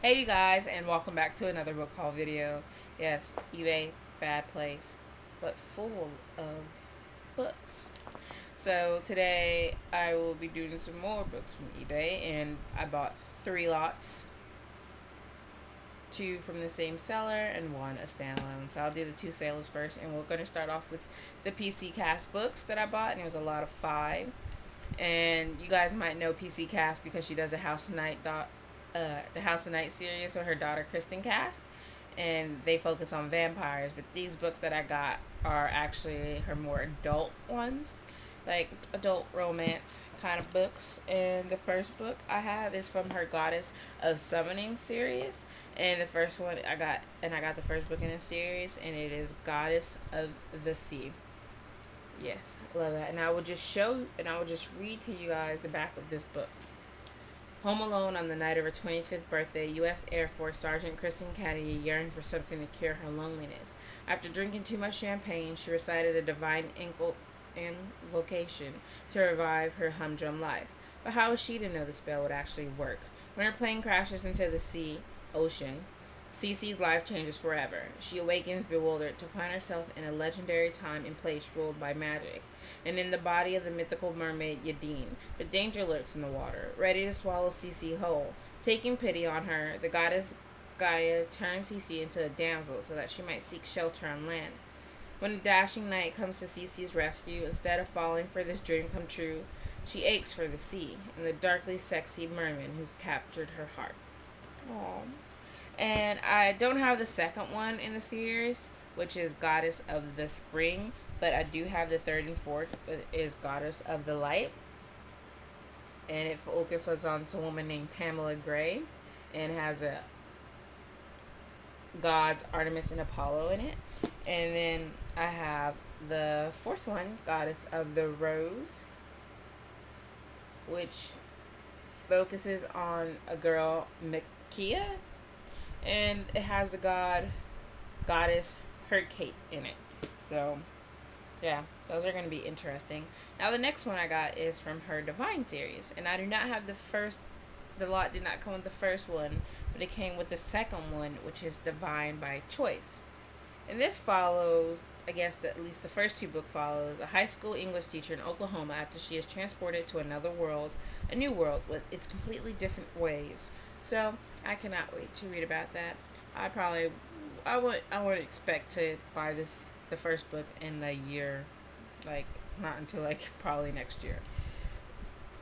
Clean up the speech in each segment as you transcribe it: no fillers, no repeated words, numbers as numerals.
Hey you guys, and welcome back to another book haul video. Yes, eBay, bad place, but full of books. So today I will be doing some more books from eBay, and I bought 3 lots. 2 from the same seller and 1 a standalone. So I'll do the 2 sales first, and we're going to start off with the P.C.Cast books that I bought, and it was a lot of 5. And you guys might know P.C.Cast because she does a the House of Night series with her daughter Kristen Cast, and they focus on vampires. But these books that I got are actually her more adult ones, like adult romance kind of books. And the first book I have is from her Goddess of Summoning series, and the first one I got the first book in the series, and it is Goddess of the Sea. Yes, I love that. And I will just read to you guys the back of this book. Home alone on the night of her 25th birthday, U.S. Air Force Sergeant Kristen Kennedy yearned for something to cure her loneliness. After drinking too much champagne, she recited a divine invocation to revive her humdrum life. But how was she to know the spell would actually work? When her plane crashes into the ocean, Cece's life changes forever. She awakens bewildered to find herself in a legendary time and place ruled by magic, and in the body of the mythical mermaid Yadine. But danger lurks in the water, ready to swallow Cece whole. Taking pity on her, the goddess Gaia turns Cece into a damsel so that she might seek shelter on land. When a dashing knight comes to Cece's rescue, instead of falling for this dream come true, she aches for the sea and the darkly sexy merman who's captured her heart. Aww. And I don't have the second one in the series, which is Goddess of the Spring, but I do have the third and fourth, which is Goddess of the Light. And it focuses on a woman named Pamela Gray, and has a gods Artemis and Apollo in it. And then I have the fourth one, Goddess of the Rose, which focuses on a girl, Makia, and it has the goddess Hecate in it. So yeah, those are going to be interesting. Now the next one I got is from her Divine series, and I do not have the lot did not come with the first one, but it came with the second one, which is Divine by Choice. And this follows, I guess at least the first 2 books follows a high school English teacher in Oklahoma after she is transported to another world, a new world with its completely different ways. So I cannot wait to read about that. I would expect to buy the first book in the year, like not until like probably next year,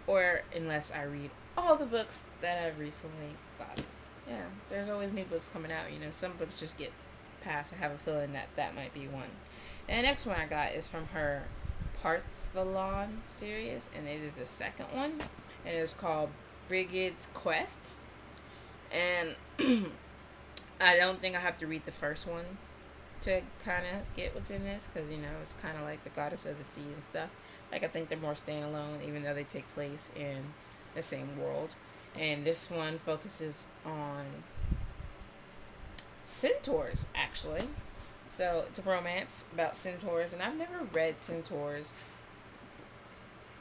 or unless I read all the books that I've recently got. Yeah, there's always new books coming out. You know, some books just get passed. I have a feeling that might be one. And the next one I got is from her Partholon series, and it is the second one, and it's called Brigades Quest. And I don't think I have to read the first one to kind of get what's in this, because you know it's kind of like the Goddess of the Sea and stuff. Like, I think they're more standalone, even though they take place in the same world. And this one focuses on centaurs, actually. So it's a romance about centaurs, and I've never read centaurs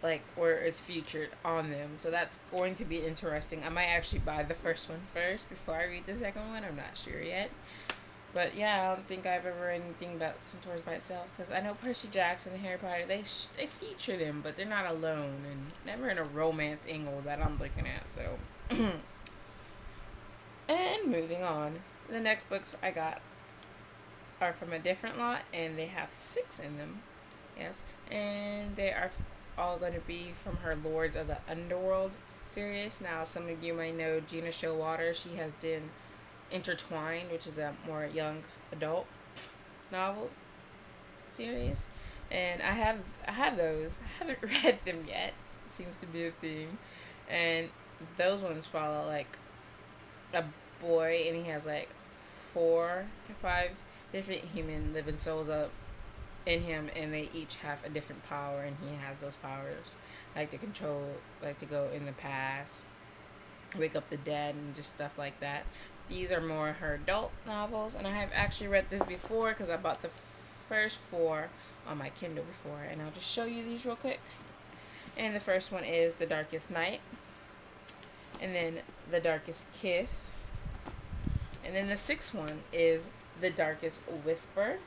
like where it's featured on them, so that's going to be interesting. I might actually buy the first one first before I read the second one. I'm not sure yet, but yeah, I don't think I've ever read anything about centaurs by itself, because I know Percy Jackson and Harry Potter, they feature them, but they're not alone and never in a romance angle that I'm looking at. So and moving on, the next books I got are from a different lot, and they have 6 in them. Yes, and they are all going to be from her Lords of the Underworld series. Now, some of you might know Gina Showalter. She has done Intertwined, which is a more young adult novels series, and I have those. I haven't read them yet. Seems to be a theme, and those ones follow like a boy, and he has like 4 to 5 different human living souls up in him, and they each have a different power, and he has those powers, like to control, like to go in the past, wake up the dead, and just stuff like that. These are more her adult novels, and I have actually read this before because I bought the first 4 on my Kindle before, and I'll just show you these real quick. And the first one is The Darkest Night, and then The Darkest Kiss, And then the 6th one is The Darkest Whisper.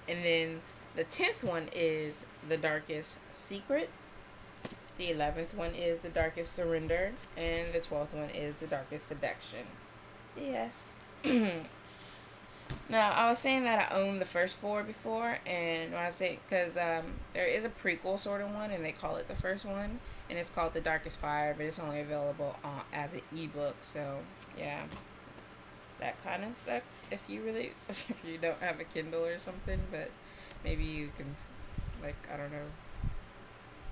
And then the 10th one is The Darkest Secret. The 11th one is The Darkest Surrender. And the 12th one is The Darkest Seduction. Yes. Now, I was saying that I owned the first 4 before, and when I say, because there is a prequel sort of one, and they call it the first one, and it's called The Darkest Fire, but it's only available as an ebook, so, yeah, that kind of sucks if you don't have a Kindle or something, but maybe you can, like, I don't know,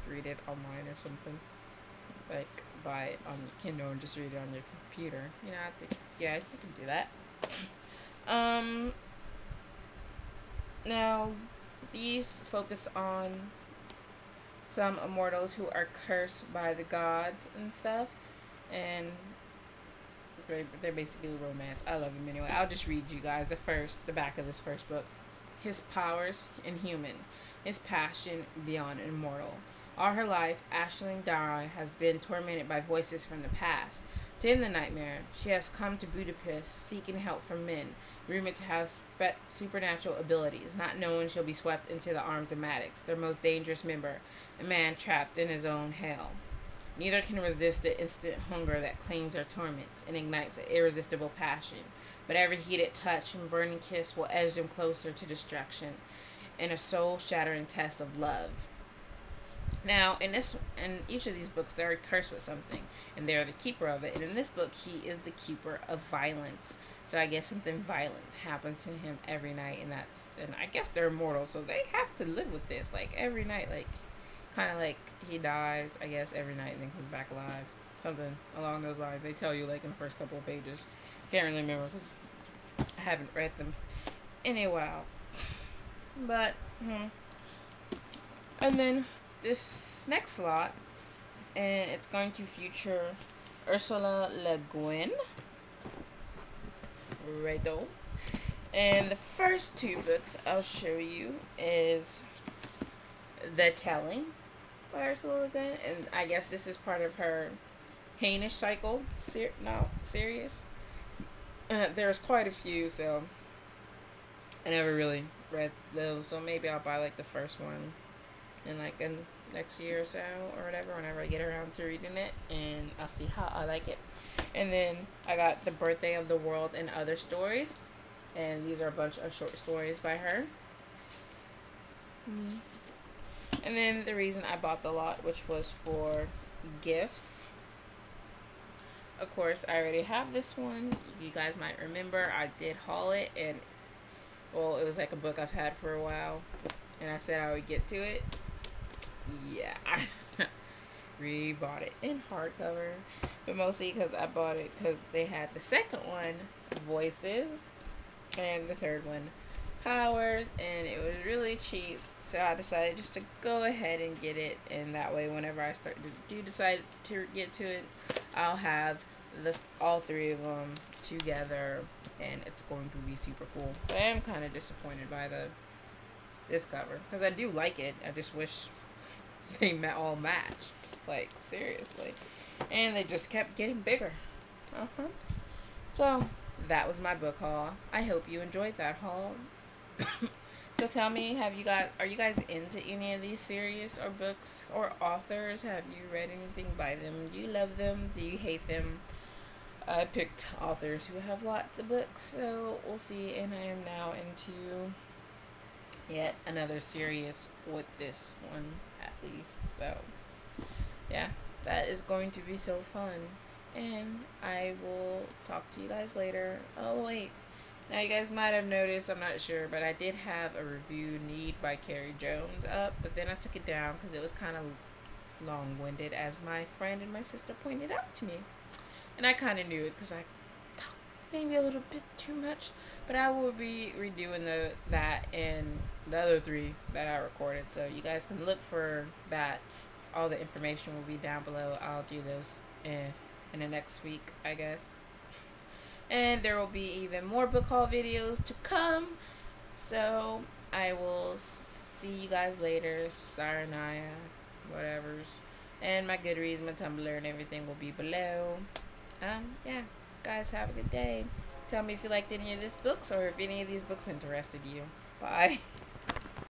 read it online or something, like, buy it on your Kindle and just read it on your computer, you know, I think, yeah, you can do that. Now, these focus on some immortals who are cursed by the gods and stuff, and they're basically romance. I love them anyway. I'll just read you guys the back of this first book. His powers, inhuman. His passion, beyond immortal. All her life, Aisling Dara has been tormented by voices from the past. To end the nightmare, she has come to Budapest seeking help from men, rumored to have supernatural abilities, not knowing she'll be swept into the arms of Maddox, their most dangerous member, a man trapped in his own hell. Neither can resist the instant hunger that claims their torments and ignites an irresistible passion, but every heated touch and burning kiss will edge them closer to destruction, in a soul-shattering test of love. Now, in each of these books, they're cursed with something, and they're the keeper of it. And in this book, he is the keeper of violence. So I guess something violent happens to him every night, and I guess they're immortal, so they have to live with this, like, every night, like, kind of like he dies, I guess, every night, and then comes back alive. Something along those lines. They tell you, like, in the first couple of pages. Can't really remember, because I haven't read them in a while. But, and then this next lot, and it's going to feature Ursula Le Guin. Righto. And the first 2 books I'll show you is The Telling by Ursula Le Guin, and I guess this is part of her Hainish cycle series. There's quite a few, so I never really read those, so maybe I'll buy like the first one in like next year or so or whatever, whenever I get around to reading it, and I'll see how I like it. And then I got The Birthday of the World and Other Stories, and these are a bunch of short stories by her. And then the reason I bought the lot, which was for gifts. Of course, I already have this one. You guys might remember I did haul it, and well, it was like a book I've had for a while, and I said I would get to it. Yeah, re-bought it in hardcover, but mostly because I bought it because they had the second one, Voices, and the third one, Powers, and it was really cheap, so I decided just to go ahead and get it, and that way whenever I decide to get to it, I'll have all 3 of them together, and it's going to be super cool. But I am kind of disappointed by this cover, because I do like it. I just wish they all matched, like, seriously, and they just kept getting bigger. So that was my book haul. I hope you enjoyed that haul. So tell me, are you guys into any of these series or books or authors? Have you read anything by them? Do you love them? Do you hate them? I picked authors who have lots of books, so we'll see. And I am now into yet another series with this one, at least. So yeah, that is going to be so fun, and I will talk to you guys later. Oh wait, now you guys might have noticed, I'm not sure, but I did have a review Need by Carrie Jones up, but then I took it down because it was kind of long-winded, as my friend and my sister pointed out to me, and I kind of knew it because I talked maybe a little bit too much. But I will be redoing that and the other 3 that I recorded, so you guys can look for that. All the information will be down below. I'll do those in the next week, I guess. And there will be even more book haul videos to come. So I will see you guys later. Saranaya, whatevers. And my Goodreads, my Tumblr, and everything will be below. Yeah. guys have a good day. Tell me if you liked any of these books or if any of these books interested you. Bye.